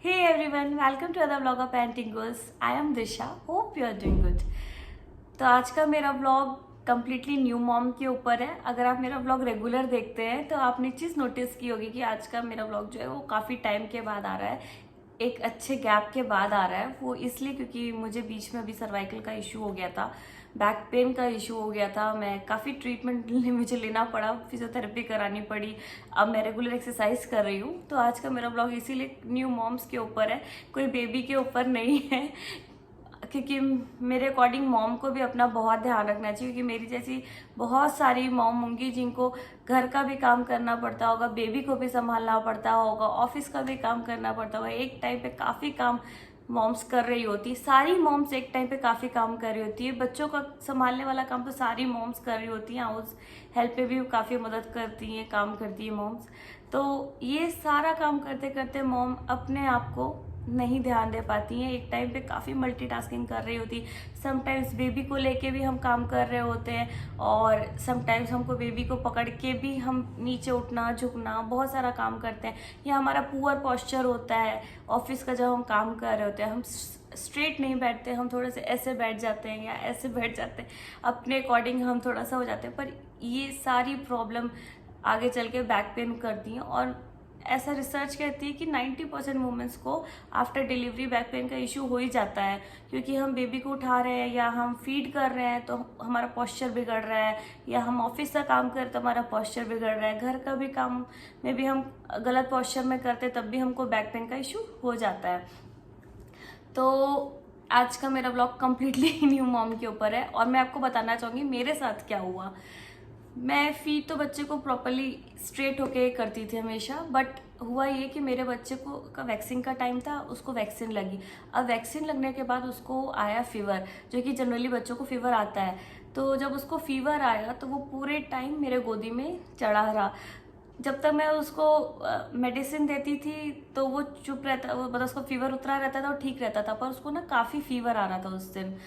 Hey everyone, welcome to another vlog of Painting Girls. I am Disha. Hope you are doing good. तो आज का मेरा vlog completely new mom के ऊपर है। अगर आप मेरा व्लॉग रेगुलर देखते हैं तो आपने चीज़ नोटिस की होगी कि आज का मेरा व्लॉग जो है वो काफ़ी टाइम के बाद आ रहा है, एक अच्छे गैप के बाद आ रहा है। वो इसलिए क्योंकि मुझे बीच में अभी सर्वाइकल का इशू हो गया था, बैक पेन का इशू हो गया था। मैं काफ़ी ट्रीटमेंट मुझे लेना पड़ा, फिजियोथेरेपी करानी पड़ी। अब मैं रेगुलर एक्सरसाइज कर रही हूँ। तो आज का मेरा ब्लॉग इसीलिए न्यू मॉम्स के ऊपर है, कोई बेबी के ऊपर नहीं है, क्योंकि मेरे अकॉर्डिंग मॉम को भी अपना बहुत ध्यान रखना चाहिए। क्योंकि मेरी जैसी बहुत सारी मॉम होंगी जिनको घर का भी काम करना पड़ता होगा, बेबी को भी संभालना पड़ता होगा, ऑफिस का भी काम करना पड़ता होगा। एक टाइम पे काफ़ी काम मॉम्स कर रही होती, सारी मॉम्स एक टाइम पे काफ़ी काम कर रही होती है। बच्चों का संभालने वाला काम तो सारी मॉम्स कर रही होती हैं, हाउस हेल्प पे भी काफ़ी मदद करती हैं, काम करती है मॉम्स। तो ये सारा काम करते करते मॉम अपने आप को नहीं ध्यान दे पाती हैं। एक टाइम पे काफ़ी मल्टीटास्किंग कर रही होती। समटाइम्स बेबी को लेके भी हम काम कर रहे होते हैं, और समटाइम्स हमको बेबी को पकड़ के भी हम नीचे उठना झुकना बहुत सारा काम करते हैं। या हमारा पुअर पोस्चर होता है ऑफिस का, जब हम काम कर रहे होते हैं हम स्ट्रेट नहीं बैठते, हम थोड़े से ऐसे बैठ जाते हैं या ऐसे बैठ जाते हैं, अपने अकॉर्डिंग हम थोड़ा सा हो जाते हैं। पर ये सारी प्रॉब्लम आगे चल के बैक पेन करती हैं। और ऐसा रिसर्च कहती है कि 90% वुमेन्स को आफ्टर डिलीवरी बैक पेन का इशू हो ही जाता है। क्योंकि हम बेबी को उठा रहे हैं या हम फीड कर रहे हैं तो हमारा पोस्चर बिगड़ रहा है, या हम ऑफिस का काम कर तो हमारा पोस्चर बिगड़ रहा है, घर का भी काम में भी हम गलत पोस्चर में करते तब भी हमको बैक पेन का इशू हो जाता है। तो आज का मेरा ब्लॉग कम्प्लीटली न्यू मॉम के ऊपर है, और मैं आपको बताना चाहूँगी मेरे साथ क्या हुआ। मैं फीड तो बच्चे को प्रॉपरली स्ट्रेट होके करती थी हमेशा, बट हुआ ये कि मेरे बच्चे को का वैक्सीन का टाइम था, उसको वैक्सीन लगी। अब वैक्सीन लगने के बाद उसको आया फीवर, जो कि जनरली बच्चों को फीवर आता है। तो जब उसको फीवर आया तो वो पूरे टाइम मेरे गोदी में चढ़ा रहा। जब तक मैं उसको मेडिसिन देती थी तो वो चुप रहता, वो मतलब उसको फीवर उतरा रहता था और ठीक रहता था। पर उसको ना काफ़ी फीवर आ रहा था उस दिन।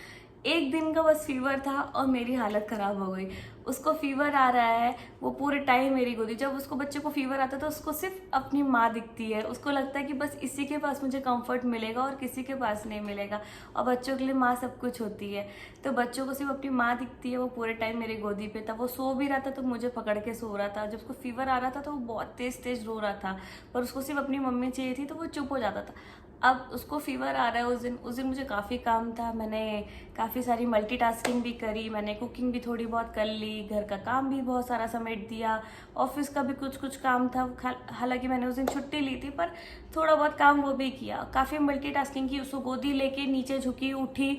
एक दिन का बस फीवर था और मेरी हालत ख़राब हो गई। उसको फीवर आ रहा है, वो पूरे टाइम मेरी गोदी। जब उसको बच्चे को फीवर आता है तो उसको सिर्फ अपनी माँ दिखती है। उसको लगता है कि बस इसी के पास मुझे कंफर्ट मिलेगा और किसी के पास नहीं मिलेगा। और बच्चों के लिए माँ सब कुछ होती है। तो बच्चों को सिर्फ अपनी माँ दिखती है। वो पूरे टाइम मेरी गोदी पे था। वो सो भी रहा था तो मुझे पकड़ के सो रहा था। जब उसको फीवर आ रहा था तो वो बहुत तेज़ तेज़ रो रहा था, पर उसको सिर्फ अपनी मम्मी चाहिए थी तो वो चुप हो जाता था। अब उसको फीवर आ रहा है। उस दिन मुझे काफ़ी काम था। मैंने काफ़ी सारी मल्टीटास्किंग भी करी, मैंने कुकिंग भी थोड़ी बहुत कर ली, घर का काम भी बहुत सारा समेट दिया, ऑफिस का भी कुछ कुछ काम था। हालांकि मैंने उस दिन छुट्टी ली थी, पर थोड़ा बहुत काम वो भी किया। काफ़ी मल्टीटास्किंग की, उसको गोदी लेके नीचे झुकी उठी,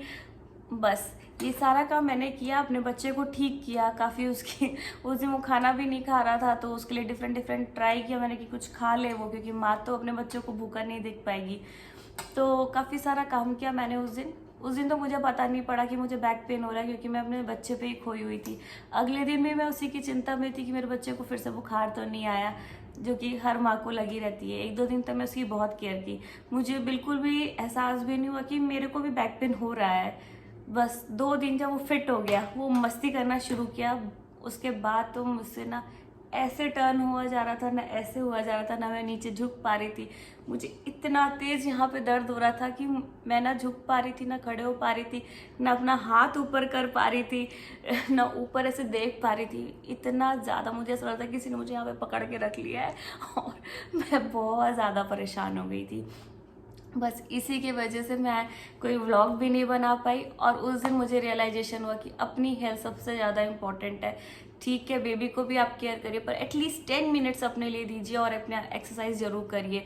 बस ये सारा काम मैंने किया। अपने बच्चे को ठीक किया काफ़ी। उसकी उस दिन वो खाना भी नहीं खा रहा था तो उसके लिए डिफरेंट डिफरेंट ट्राई किया मैंने कि कुछ खा ले वो, क्योंकि माँ तो अपने बच्चों को भूखा नहीं देख पाएगी। तो काफ़ी सारा काम किया मैंने उस दिन। उस दिन तो मुझे पता नहीं पड़ा कि मुझे बैक पेन हो रहा है, क्योंकि मैं अपने बच्चे पे ही खोई हुई थी। अगले दिन भी मैं उसी की चिंता में थी कि मेरे बच्चे को फिर से बुखार तो नहीं आया, जो कि हर माँ को लगी रहती है। 1-2 दिन तक मैं उसकी बहुत केयर की। मुझे बिल्कुल भी एहसास भी नहीं हुआ कि मेरे को भी बैक पेन हो रहा है। बस 2 दिन जब वो फिट हो गया, वो मस्ती करना शुरू किया, उसके बाद तो मुझसे ना ऐसे टर्न हुआ जा रहा था, ना ऐसे हुआ जा रहा था, ना मैं नीचे झुक पा रही थी। मुझे इतना तेज़ यहाँ पे दर्द हो रहा था कि मैं ना झुक पा रही थी, ना खड़े हो पा रही थी, ना अपना हाथ ऊपर कर पा रही थी, ना ऊपर ऐसे देख पा रही थी। इतना ज़्यादा मुझे ऐसा लगता है किसी ने मुझे यहाँ पे पकड़ के रख लिया है, और मैं बहुत ज़्यादा परेशान हो गई थी। बस इसी की वजह से मैं कोई व्लॉग भी नहीं बना पाई। और उस दिन मुझे रियलाइजेशन हुआ कि अपनी हेल्थ सबसे ज़्यादा इम्पॉर्टेंट है। ठीक है, बेबी को भी आप केयर करिए, पर एटलीस्ट 10 मिनट्स अपने लिए दीजिए और अपना एक्सरसाइज जरूर करिए।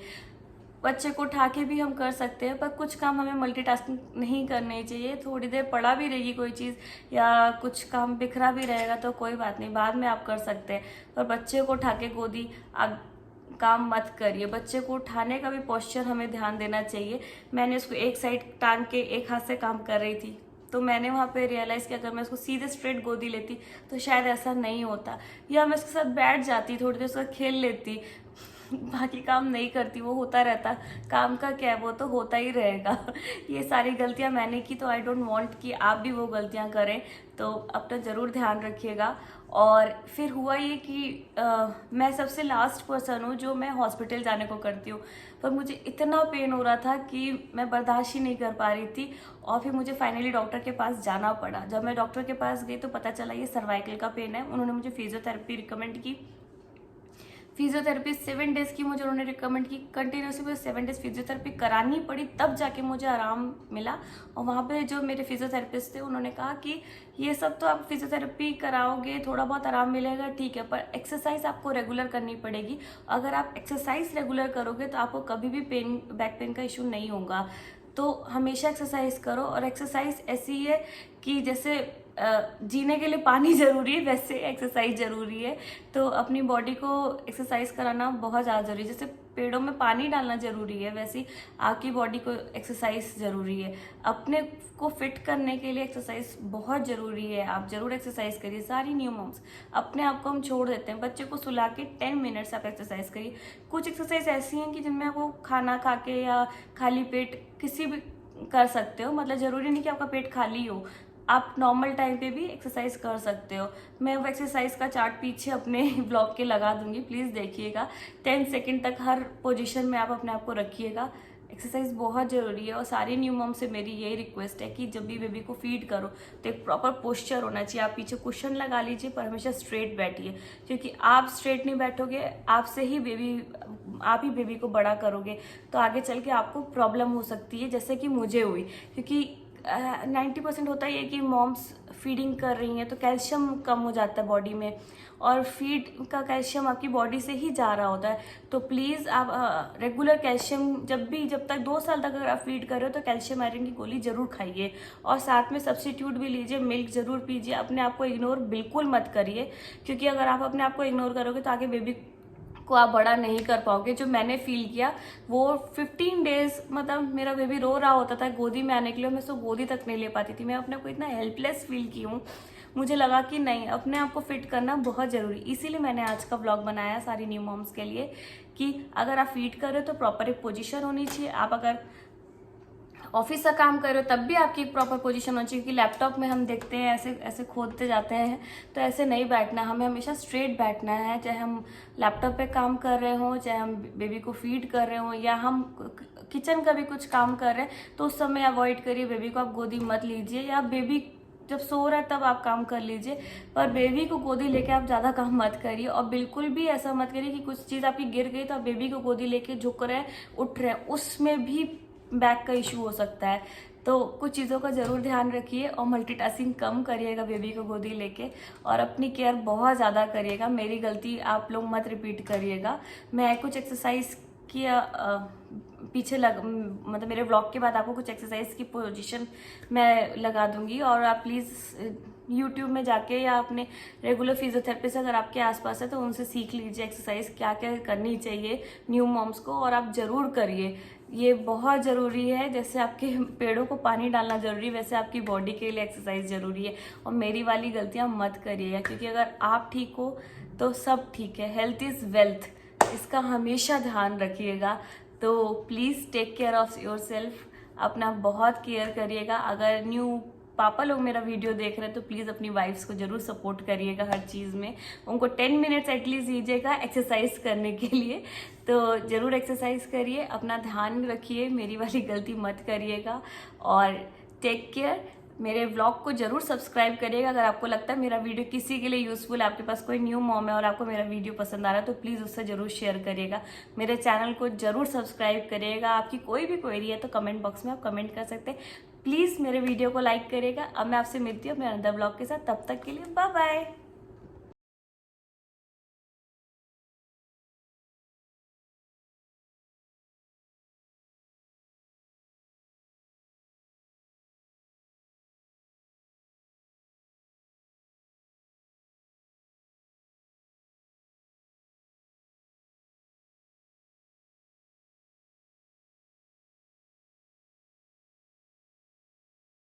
बच्चे को उठा के भी हम कर सकते हैं, पर कुछ काम हमें मल्टीटास्किंग नहीं करनी चाहिए। थोड़ी देर पड़ा भी रहेगी कोई चीज़ या कुछ काम बिखरा भी रहेगा तो कोई बात नहीं, बाद में आप कर सकते हैं। पर बच्चे को उठा के गोदी आप काम मत करिए। बच्चे को उठाने का भी पोस्चर हमें ध्यान देना चाहिए। मैंने उसको एक साइड टांग के एक हाथ से काम कर रही थी, तो मैंने वहाँ पे रियलाइज़ किया अगर मैं उसको सीधे स्ट्रेट गोदी लेती तो शायद ऐसा नहीं होता, या मैं उसके साथ बैठ जाती, थोड़ी देर उसके साथ खेल लेती, बाकी काम नहीं करती, वो होता रहता, काम का क्या है, वो तो होता ही रहेगा। ये सारी गलतियां मैंने की, तो आई डोंट वांट कि आप भी वो गलतियां करें, तो अपना ज़रूर ध्यान रखिएगा। और फिर हुआ ये कि मैं सबसे लास्ट पर्सन हूँ जो मैं हॉस्पिटल जाने को करती हूँ, पर मुझे इतना पेन हो रहा था कि मैं बर्दाश्त ही नहीं कर पा रही थी, और फिर मुझे फाइनली डॉक्टर के पास जाना पड़ा। जब मैं डॉक्टर के पास गई तो पता चला ये सर्वाइकल का पेन है। उन्होंने मुझे फिजियोथेरेपी रिकमेंड की। फिजियोथेरेपी 7 डेज़ की मुझे उन्होंने रिकमेंड की, कंटिन्यूसली मुझे 7 डेज़ फिजियोथेरेपी करानी पड़ी, तब जाके मुझे आराम मिला। और वहाँ पे जो मेरे फिजियोथेरेपिस्ट थे उन्होंने कहा कि ये सब तो आप फिजियोथेरेपी कराओगे, थोड़ा बहुत आराम मिलेगा, ठीक है, पर एक्सरसाइज आपको रेगुलर करनी पड़ेगी। अगर आप एक्सरसाइज रेगुलर करोगे तो आपको कभी भी बैक पेन का इशू नहीं होगा। तो हमेशा एक्सरसाइज करो, और एक्सरसाइज ऐसी है कि जैसे जीने के लिए पानी ज़रूरी है, वैसे एक्सरसाइज ज़रूरी है। तो अपनी बॉडी को एक्सरसाइज कराना बहुत ज़्यादा ज़रूरी है। जैसे पेड़ों में पानी डालना ज़रूरी है, वैसे ही आपकी बॉडी को एक्सरसाइज ज़रूरी है। अपने को फिट करने के लिए एक्सरसाइज बहुत ज़रूरी है। आप ज़रूर एक्सरसाइज करिए। सारी न्यू मॉम्स, अपने आप को हम छोड़ देते हैं, बच्चे को सुला के 10 मिनट्स आप एक्सरसाइज करिए। कुछ एक्सरसाइज ऐसी हैं कि जिनमें आपको खाना खा के या खाली पेट किसी भी कर सकते हो, मतलब ज़रूरी नहीं कि आपका पेट खाली हो, आप नॉर्मल टाइम पे भी एक्सरसाइज कर सकते हो। मैं वो एक्सरसाइज का चार्ट पीछे अपने ब्लॉग के लगा दूंगी, प्लीज़ देखिएगा। 10 सेकंड तक हर पोजीशन में आप अपने आप को रखिएगा। एक्सरसाइज बहुत ज़रूरी है। और सारी न्यू मॉम से मेरी यही रिक्वेस्ट है कि जब भी बेबी को फीड करो तो एक प्रॉपर पोस्चर होना चाहिए। आप पीछे कुशन लगा लीजिए, पर हमेशा स्ट्रेट बैठिए, क्योंकि आप स्ट्रेट नहीं बैठोगे, आप ही बेबी को बड़ा करोगे, तो आगे चल के आपको प्रॉब्लम हो सकती है, जैसे कि मुझे हुई। क्योंकि 90% होता ही है कि मॉम्स फीडिंग कर रही हैं तो कैल्शियम कम हो जाता है बॉडी में, और फीड का कैल्शियम आपकी बॉडी से ही जा रहा होता है। तो प्लीज़ आप रेगुलर कैल्शियम जब तक 2 साल तक अगर आप फीड कर रहे हो तो कैल्शियम आयरन की गोली ज़रूर खाइए, और साथ में सब्स्टिट्यूट भी लीजिए, मिल्क ज़रूर पीजिए। अपने आप को इग्नोर बिल्कुल मत करिए, क्योंकि अगर आप अपने आप को इग्नोर करोगे तो आगे बेबी को आप बड़ा नहीं कर पाओगे। जो मैंने फील किया वो 15 डेज, मतलब मेरा बेबी रो रहा होता था गोदी में आने के लिए, मैं उसको गोदी तक नहीं ले पाती थी। मैं अपने को इतना हेल्पलेस फील की हूँ। मुझे लगा कि नहीं, अपने आप को फिट करना बहुत ज़रूरी, इसीलिए मैंने आज का व्लॉग बनाया सारी न्यू मॉम्स के लिए कि अगर आप फीड कर रहे हो तो प्रॉपर एक पोजीशन होनी चाहिए। आप अगर ऑफिस का काम कर रहे हो तब भी आपकी एक प्रॉपर पोजीशन होनी चाहिए, क्योंकि लैपटॉप में हम देखते हैं ऐसे ऐसे खोदते जाते हैं, तो ऐसे नहीं बैठना, हमें हमेशा स्ट्रेट बैठना है। चाहे हम लैपटॉप पे काम कर रहे हों, चाहे हम बेबी को फीड कर रहे हों, या हम किचन का भी कुछ काम कर रहे हैं, तो उस समय अवॉइड करिए, बेबी को आप गोदी मत लीजिए, या बेबी जब सो रहा है तब आप काम कर लीजिए, पर बेबी को गोदी लेके आप ज़्यादा काम मत करिए। और बिल्कुल भी ऐसा मत करिए कि कुछ चीज़ आपकी गिर गई तो आप बेबी को गोदी लेके झुक रहे हैं, उठ रहे हैं, उसमें भी बैक का इशू हो सकता है। तो कुछ चीज़ों का ज़रूर ध्यान रखिए, और मल्टीटास्किंग कम करिएगा बेबी को गोदी लेके, और अपनी केयर बहुत ज़्यादा करिएगा। मेरी गलती आप लोग मत रिपीट करिएगा। मैं कुछ एक्सरसाइज की पीछे मतलब मेरे व्लॉग के बाद आपको कुछ एक्सरसाइज की पोजीशन मैं लगा दूंगी, और आप प्लीज़ यूट्यूब में जाके या अपने रेगुलर फिजियोथेरेपिस्ट अगर आपके आसपास है तो उनसे सीख लीजिए एक्सरसाइज क्या क्या करनी चाहिए न्यू मॉम्स को, और आप ज़रूर करिए। ये बहुत ज़रूरी है, जैसे आपके पेड़ों को पानी डालना ज़रूरी है, वैसे आपकी बॉडी के लिए एक्सरसाइज ज़रूरी है। और मेरी वाली गलतियाँ मत करिएगा, क्योंकि अगर आप ठीक हो तो सब ठीक है। हेल्थ इज़ वेल्थ, इसका हमेशा ध्यान रखिएगा। तो please take care of yourself, अपना बहुत केयर करिएगा। अगर न्यू पापा लोग मेरा वीडियो देख रहे हैं तो प्लीज़ अपनी वाइफ्स को ज़रूर सपोर्ट करिएगा हर चीज़ में। उनको 10 मिनट्स एटलीस्ट दीजिएगा एक्सरसाइज करने के लिए, तो ज़रूर एक्सरसाइज करिए, अपना ध्यान रखिए, मेरी वाली गलती मत करिएगा, और टेक केयर। मेरे व्लॉग को जरूर सब्सक्राइब करिएगा अगर आपको लगता है मेरा वीडियो किसी के लिए यूज़फुल है। आपके पास कोई न्यू मॉम है और आपको मेरा वीडियो पसंद आ रहा है तो प्लीज़ उससे ज़रूर शेयर करिएगा। मेरे चैनल को जरूर सब्सक्राइब करिएगा। आपकी कोई भी क्वेरी है तो कमेंट बॉक्स में आप कमेंट कर सकते हैं। प्लीज़ मेरे वीडियो को लाइक करिएगा। अब मैं आपसे मिलती हूँ अपने अनदर ब्लॉग के साथ, तब तक के लिए बाय बाय।